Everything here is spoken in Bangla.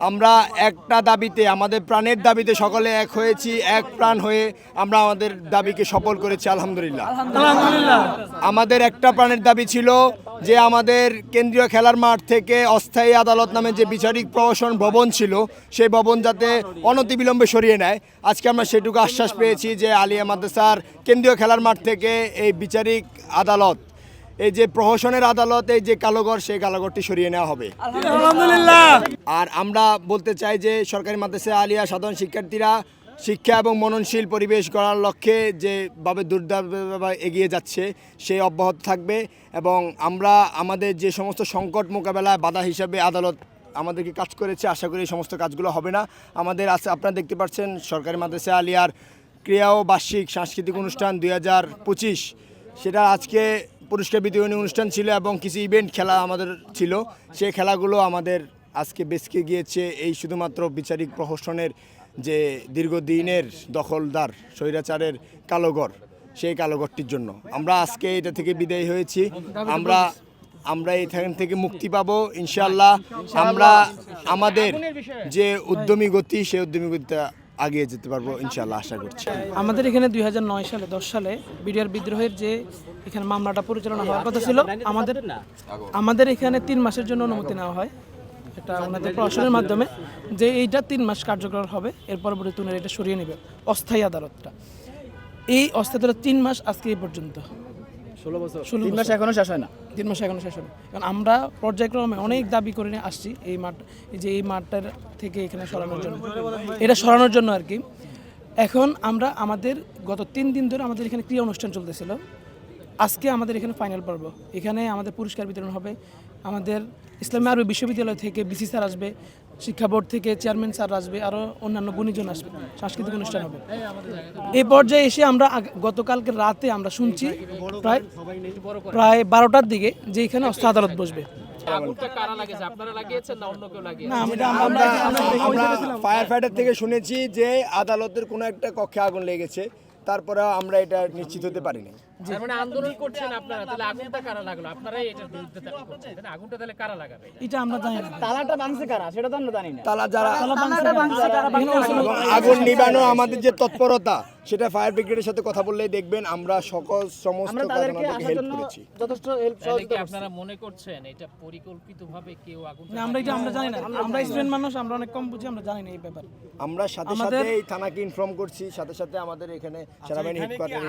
আমরা একটা দাবিতে, আমাদের প্রাণের দাবিতে সকলে এক হয়েছি, এক প্রাণ হয়ে আমরা আমাদের দাবিকে সফল করেছি আলহামদুলিল্লাহ। আমাদের একটা প্রাণের দাবি ছিল যে আমাদের কেন্দ্রীয় খেলার মাঠ থেকে অস্থায়ী আদালত নামে যে বিচারিক প্রহসন ভবন ছিল, সেই ভবন যাতে অনতিবিলম্বে সরিয়ে নেয়। আজকে আমরা সেটুকু আশ্বাস পেয়েছি যে আলিয়া মাদ্রাসার কেন্দ্রীয় খেলার মাঠ থেকে এই বিচারিক আদালত, এই যে প্রহসনের আদালত, এই যে কালোঘর, সেই কালোঘরটি সরিয়ে নেওয়া হবে আলহামদুলিল্লাহ। আর আমরা বলতে চাই যে সরকারি মাদ্রাসা আলিয়া সাধারণ শিক্ষার্থীরা শিক্ষা এবং মননশীল পরিবেশ গড়ার লক্ষ্যে যেভাবে দুর্দারভাবে এগিয়ে যাচ্ছে সেই অব্যাহত থাকবে, এবং আমরা আমাদের যে সমস্ত সংকট মোকাবেলায় বাধা হিসাবে আদালত আমাদেরকে কাজ করেছে, আশা করি এই সমস্ত কাজগুলো হবে না। আমাদের আছে, আপনারা দেখতে পাচ্ছেন সরকারি মাদ্রাসা আলিয়ার ক্রীড়া ও বার্ষিক সাংস্কৃতিক অনুষ্ঠান 2025, সেটা আজকে পুরস্কার বিতরণী অনুষ্ঠান ছিল এবং কিছু ইভেন্ট খেলা আমাদের ছিল। সেই খেলাগুলো আমাদের আজকে বেসকে গিয়েছে এই শুধুমাত্র বিচারিক প্রহসনের যে দীর্ঘদিনের দখলদার স্বৈরাচারের কালোঘর, সেই কালোঘরটির জন্য আমরা আজকে এটা থেকে বিদায়ী হয়েছি। আমরা এখান থেকে মুক্তি পাবো ইনশাআল্লাহ। আমরা আমাদের যে উদ্যমী গতি, সেই উদ্যমী গতিটা আগিয়ে যেতে পারবো ইনশাআল্লাহ, আশা করছি। আমাদের এখানে 2009 সালে 10 সালে বিডিআর বিদ্রোহের যে এখানে মামলাটা পরিচালনা হওয়ার কথা ছিল, আমাদের এখানে 3 মাসের জন্য অনুমতি নেওয়া হয় এটা ওনাদের প্রশাসনের মাধ্যমে, যে এইটা 3 মাস কার্যকর হবে, এর পরবর্তীতে ওনারা এটা সরিয়ে নেবে অস্থায়ী আদালতটা। এই অস্থায়ী আদালত 3 মাস আজকে এই পর্যন্ত 16 বছর 3 মাস এখনো শেষ হয় না, 3 মাস এখনো শেষ হয় না। কারণ আমরা পর্যায়ক্রমে অনেক দাবি করে নিয়ে আসছি এই মাঠটার থেকে এখানে সরানোর জন্য, এটা সরানোর জন্য আর কি। এখন আমরা আমাদের গত 3 দিন ধরে আমাদের এখানে ক্রীড়া অনুষ্ঠান চলতেছিল, আজকে আমাদের এখানে ফাইনাল পর্ব। এখানে আমাদের পুরস্কার বিতরণ হবে, আমাদের ইসলামী আরবি বিশ্ববিদ্যালয় থেকে বিসি স্যার আসবে, শিক্ষা বোর্ড থেকে চেয়ারম্যান স্যার আসবে, আরও অন্যান্য গুণীজন আসবে, সাংস্কৃতিক অনুষ্ঠান হবে। এই পর্যায়ে এসে আমরা গতকালকে রাতে আমরা শুনছি প্রায় 12টার দিকে যে এখানে অস্থায়ী আদালত বসবে। আমরা ফায়ার ফাইটার থেকে শুনেছি যে আদালতের কোনো একটা কক্ষে আগুন লেগেছে, তারপরে আমরা এটা নিশ্চিত হতে পারিনি। মানে আন্দোলন করছেন আপনারা, তাহলে আগুনটা কারা লাগলো? আপনারাই এটার বিরুদ্ধে দাবি করছেন, তাহলে আগুনটা তাহলে কারা লাগাবে? এটা আমরা জানি না। তালাটা ভাঙছে কারা সেটা তো আমরা জানি না। তালা যারা আগুন নিবানো আমাদের যে তৎপরতা, সেটা ফায়ার ব্রিগেডের সাথে কথা বললেই দেখবেন আমরা সমস্ত হেল্প করেছি, যথেষ্ট হেল্প সহযোগিতা। আপনারা মনে করছেন এটা পরিকল্পিতভাবে কেউ আগুন? না, আমরা জানি না। আমরা স্টুডেন্ট মানুষ, আমরা অনেক কম বুঝি, আমরা জানি না এই ব্যাপারে। আমরা সাথে সাথে এই থানাকে ইনফর্ম করছি, সাথে সাথে আমাদের এখানে সেনাবাহিনী হেডকোয়ার্টারে।